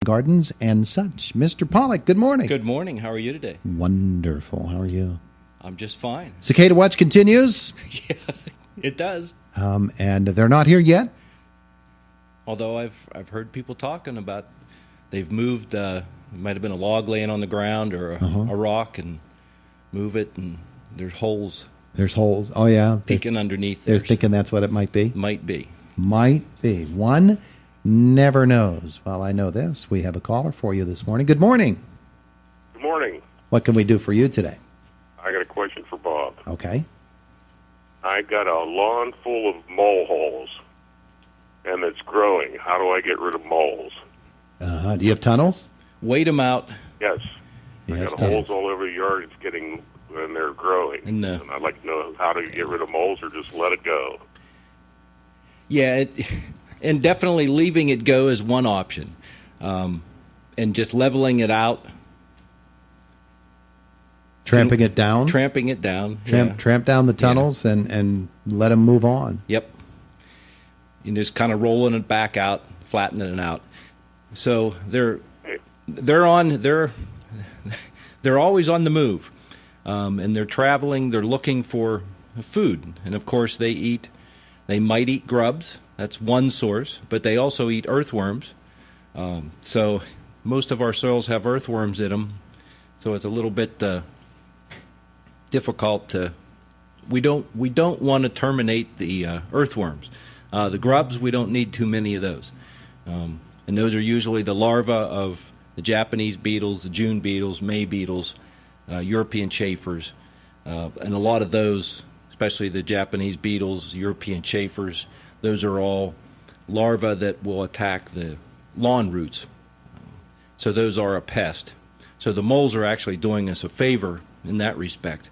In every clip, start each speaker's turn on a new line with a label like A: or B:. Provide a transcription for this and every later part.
A: gardens and such. Mr. Pollock, good morning.
B: Good morning. How are you today?
A: Wonderful. How are you?
B: I'm just fine.
A: Cicada Watch continues.
B: Yeah, it does.
A: And they're not here yet?
B: Although I've heard people talking about they've moved, it might have been a log laying on the ground or a rock, and move it, and there's holes.
A: There's holes. Oh, yeah.
B: Peeking underneath there.
A: They're thinking that's what it might be?
B: Might be.
A: Might be. One never knows. Well, I know this. We have a caller for you this morning. Good morning.
C: Good morning.
A: What can we do for you today?
C: I got a question for Bob.
A: Okay.
C: I got a lawn full of mole holes, and it's growing. How do I get rid of moles?
A: Do you have tunnels?
B: Wait them out.
C: Yes.
A: Yes,
C: I got
A: tunnels.
C: holes all over the yard. It's getting, and they're growing.
B: And,
C: I'd like to know how to get rid of moles or just let it go.
B: Yeah, and definitely leaving it go is one option, and just leveling it out.
A: Tramping it down?
B: Tramping it down.
A: Tramp down the tunnels and let them move on.
B: Yep. And just kind of rolling it back out, flattening it out. So they're always on the move, and they're traveling. They're looking for food, and of course they might eat grubs. That's one source, but they also eat earthworms. So most of our soils have earthworms in them. So it's a little bit difficult to. We don't want to terminate the earthworms. The grubs, we don't need too many of those, and those are usually the larvae of the Japanese beetles, the June beetles, May beetles, European chafers, and a lot of those, especially the Japanese beetles, European chafers, those are all larvae that will attack the lawn roots. So those are a pest. So the moles are actually doing us a favor in that respect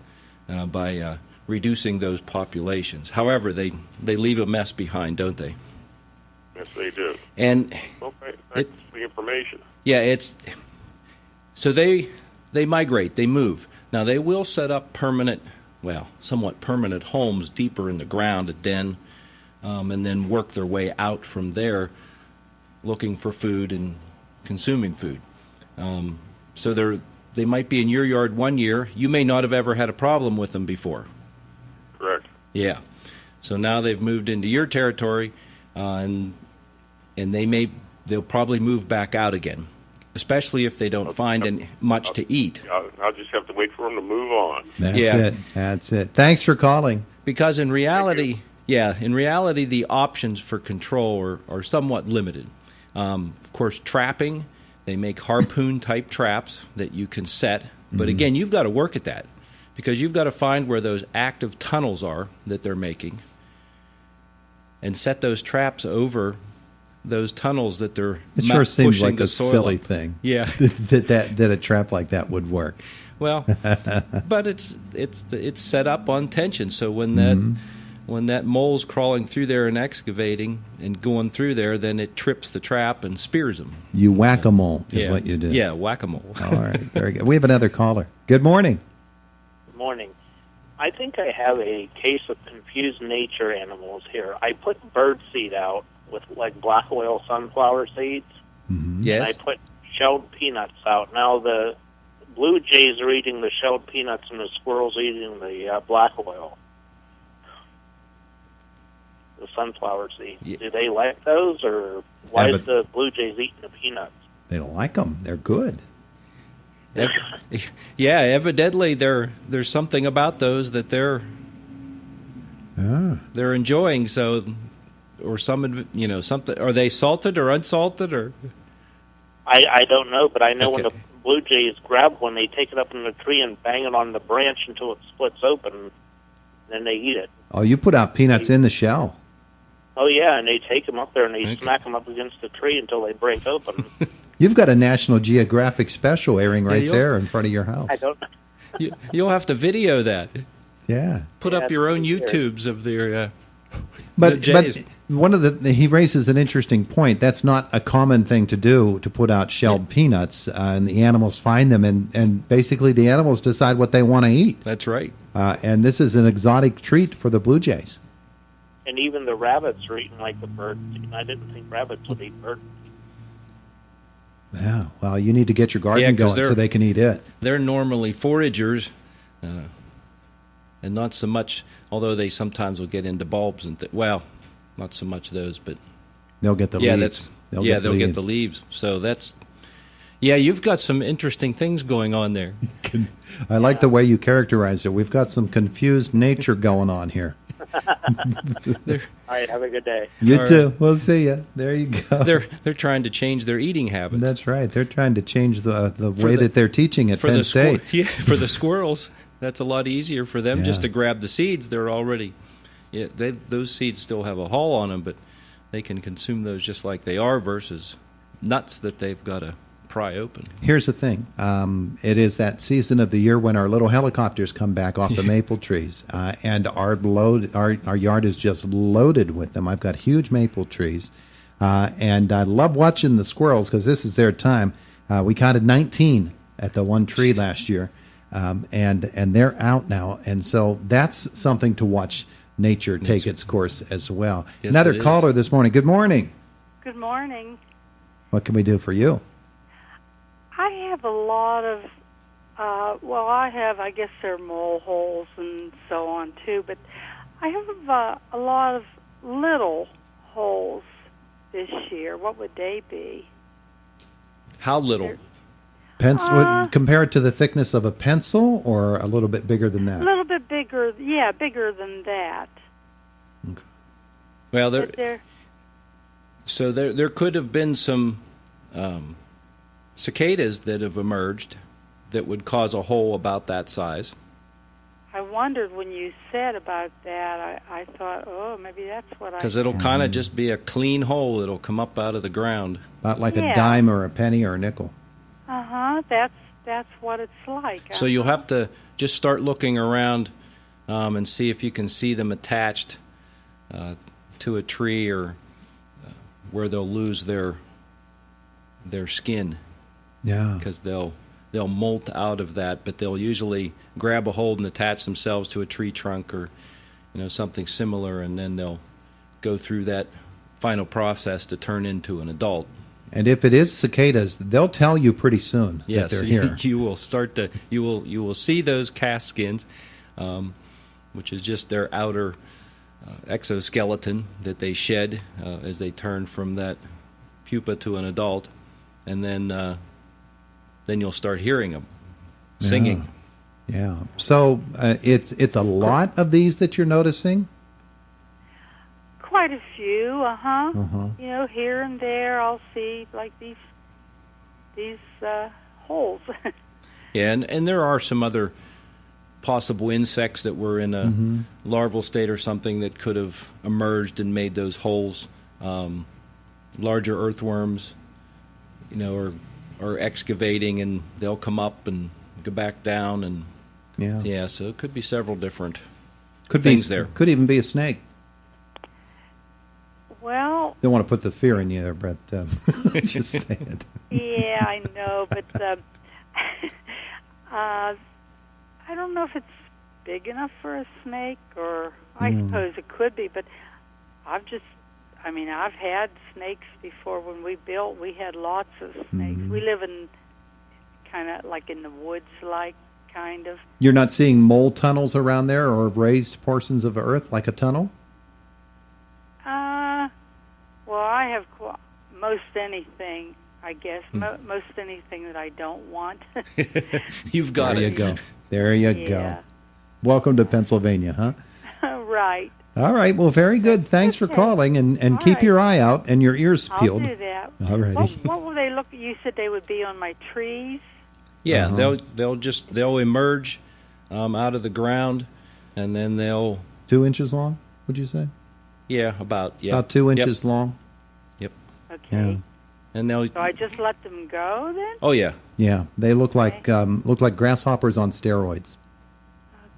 B: by reducing those populations. However, they leave a mess behind, don't they?
C: Yes, they do.
B: And
C: okay, thanks for the information.
B: Yeah, so they migrate, they move. Now they will set up somewhat permanent homes deeper in the ground, a den, and then work their way out from there, looking for food and consuming food. So they might be in your yard one year. You may not have ever had a problem with them before.
C: Correct.
B: Yeah. So now they've moved into your territory, and they'll probably move back out again, especially if they don't find much to eat.
C: I'll just have to wait for them to move on.
A: That's it. Thanks for calling.
B: Because in reality, the options for control are somewhat limited. Of course, trapping, they make harpoon-type traps that you can set. But again, you've got to work at that, because you've got to find where those active tunnels are that they're making and set those traps over those tunnels that they're
A: It sure seems
B: pushing
A: like
B: the
A: a
B: soil
A: silly
B: up.
A: thing.
B: Yeah.
A: that a trap like that would work.
B: Well, but it's set up on tension, so when that mole's crawling through there and excavating and going through there, then it trips the trap and spears them.
A: You whack-a-mole is what you do.
B: Yeah, whack-a-mole.
A: All right, very good. We have another caller. Good morning.
D: Good morning. I think I have a case of confused nature animals here. I put bird seed out with like black oil sunflower seeds.
B: Yes.
D: And I put shelled peanuts out. Now the blue jays are eating the shelled peanuts and the squirrels eating the black oil. The sunflower seeds. Yeah. Do they like those, or why is the blue jays eating the peanuts?
A: They don't like them. They're good.
B: Yeah, evidently there's something about those that they're enjoying. So, or something. Are they salted or unsalted, or?
D: I don't know, but I know when the blue jays grab one, they take it up in the tree and bang it on the branch until it splits open. Then they eat it.
A: Oh, you put out peanuts in the shell.
D: Oh, yeah, and they take them up there and they smack them up against the tree until they break open.
A: You've got a National Geographic special airing right there in front of your house.
D: I don't.
B: You'll have to video that.
A: Yeah.
B: Put up your own YouTubes of their.
A: But one of he raises an interesting point. That's not a common thing to do, to put out shelled peanuts, and the animals find them, and basically the animals decide what they want to eat.
B: That's right.
A: And this is an exotic treat for the blue jays.
D: And even the rabbits are eating like the birds. I didn't think rabbits would eat birds.
A: Yeah, well, you need to get your garden
B: 'cause
A: going so they can eat it.
B: They're normally foragers, and not so much, although they sometimes will get into bulbs and well, not so much those, but
A: They'll get the leaves.
B: They'll get the leaves. So that's, you've got some interesting things going on there.
A: I like the way you characterized it. We've got some confused nature going on here.
D: All right, have a good day.
A: You too. We'll see you. There you go.
B: They're trying to change their eating habits.
A: That's right. They're trying to change the way that they're teaching at Penn State.
B: For the squirrels, that's a lot easier for them just to grab the seeds. They're already, those seeds still have a hull on them, but they can consume those just like they are versus nuts that they've got to pry open.
A: Here's the thing. It is that season of the year when our little helicopters come back off the maple trees, and our yard is just loaded with them. I've got huge maple trees, and I love watching the squirrels because this is their time. We counted 19 at the one tree last year, and they're out now, and so that's something to watch nature take its course as well.
B: Yes,
A: Another caller this morning. Good morning.
E: Good morning.
A: What can we do for you?
E: I have a lot of, I guess they're mole holes and so on too, but I have a lot of little holes this year. What would they be?
B: How little?
A: Pencil, compare it to the thickness of a pencil, or a little bit bigger than that?
E: A little bit bigger, bigger than that.
B: Okay. Well, there could have been some cicadas that have emerged that would cause a hole about that size.
E: I wondered when you said about that, I thought, maybe that's what I...
B: Because it'll kind of just be a clean hole that'll come up out of the ground.
A: About like a dime or a penny or a nickel.
E: Uh-huh, that's what it's like.
B: So you'll have to just start looking around and see if you can see them attached to a tree or where they'll lose their skin.
A: Yeah.
B: Because they'll molt out of that, but they'll usually grab a hold and attach themselves to a tree trunk or something similar, and then they'll go through that final process to turn into an adult.
A: And if it is cicadas, they'll tell you pretty soon that they're here.
B: You will start to you will see those cast skins, which is just their outer exoskeleton that they shed as they turn from that pupa to an adult, and then you'll start hearing them singing.
A: Yeah. So it's a lot of these that you're noticing?
E: Quite a few, here and there I'll see like these holes.
B: Yeah, and there are some other possible insects that were in a larval state or something that could have emerged and made those holes. Larger earthworms, are excavating, and they'll come up and go back down, and so it could be several different things there.
A: Could even be a snake.
E: Well,
A: don't want to put the fear in you there, Brett. Just say it.
E: Yeah, I know, but I don't know if it's big enough for a snake, or I suppose it could be, but I've had snakes before. When we built, we had lots of snakes. We live in kind of like in the woods, kind of.
A: You're not seeing mole tunnels around there or raised portions of earth like a tunnel?
E: Well, I have most anything, I guess. Most anything that I don't want.
B: You've got
A: it. There you go. Welcome to Pennsylvania, huh?
E: Right.
A: All right. Well, very good. Thanks for calling, and keep your eye out and your ears peeled.
E: I'll do that.
A: All right.
E: What will they look? You said they would be on my trees.
B: Yeah, they'll emerge out of the ground, and then they'll
A: 2 inches long. Would you say?
B: Yeah, about
A: 2 inches long.
B: Yep.
E: Okay.
A: Yeah.
B: And
E: so I just let them go then?
B: Oh yeah.
A: Yeah, they look like grasshoppers on steroids.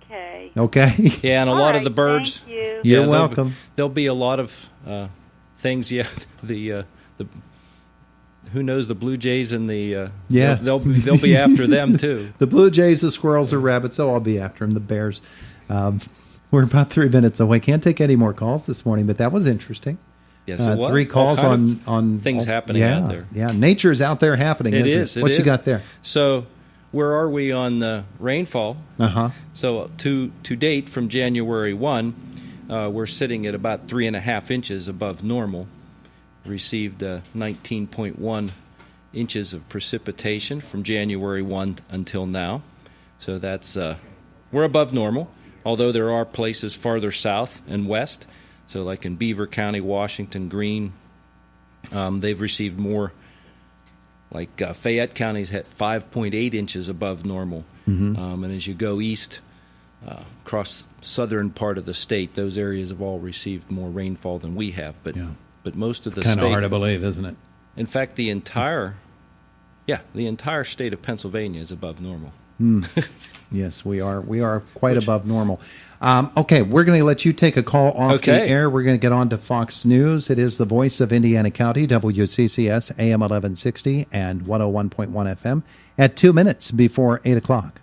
E: Okay.
A: Okay.
B: Yeah, and a lot of the birds.
E: Thank you.
A: You're welcome.
B: There'll be a lot of things. Yeah, the who knows, the blue jays and the they'll be after them too.
A: The blue jays, the squirrels, the rabbits. They'll all be after them. The bears. We're about 3 minutes away. Can't take any more calls this morning, but that was interesting.
B: Yes, it was.
A: 3 calls
B: All kind
A: on
B: things happening out there.
A: Yeah, nature's out there happening.
B: It
A: isn't
B: is.
A: What you got there?
B: So, where are we on the rainfall? So to date, from January 1, we're sitting at about 3.5 inches above normal. Received 19.1 inches of precipitation from January 1 until now. So that's we're above normal, although there are places farther south and west. So like in Beaver County, Washington, Greene, they've received more. Like Fayette County's at 5.8 inches above normal. And as you go east, across southern part of the state, those areas have all received more rainfall than we have. But most of the state,
A: kind of hard to believe, isn't it?
B: In fact, the entire state of Pennsylvania is above normal.
A: Yes, we are. We are quite above normal. Okay, we're going to let you take a call off the air. We're going to get on to Fox News. It is the voice of Indiana County, WCCS, AM 1160 and 101.1 FM at 2 minutes before 8 o'clock.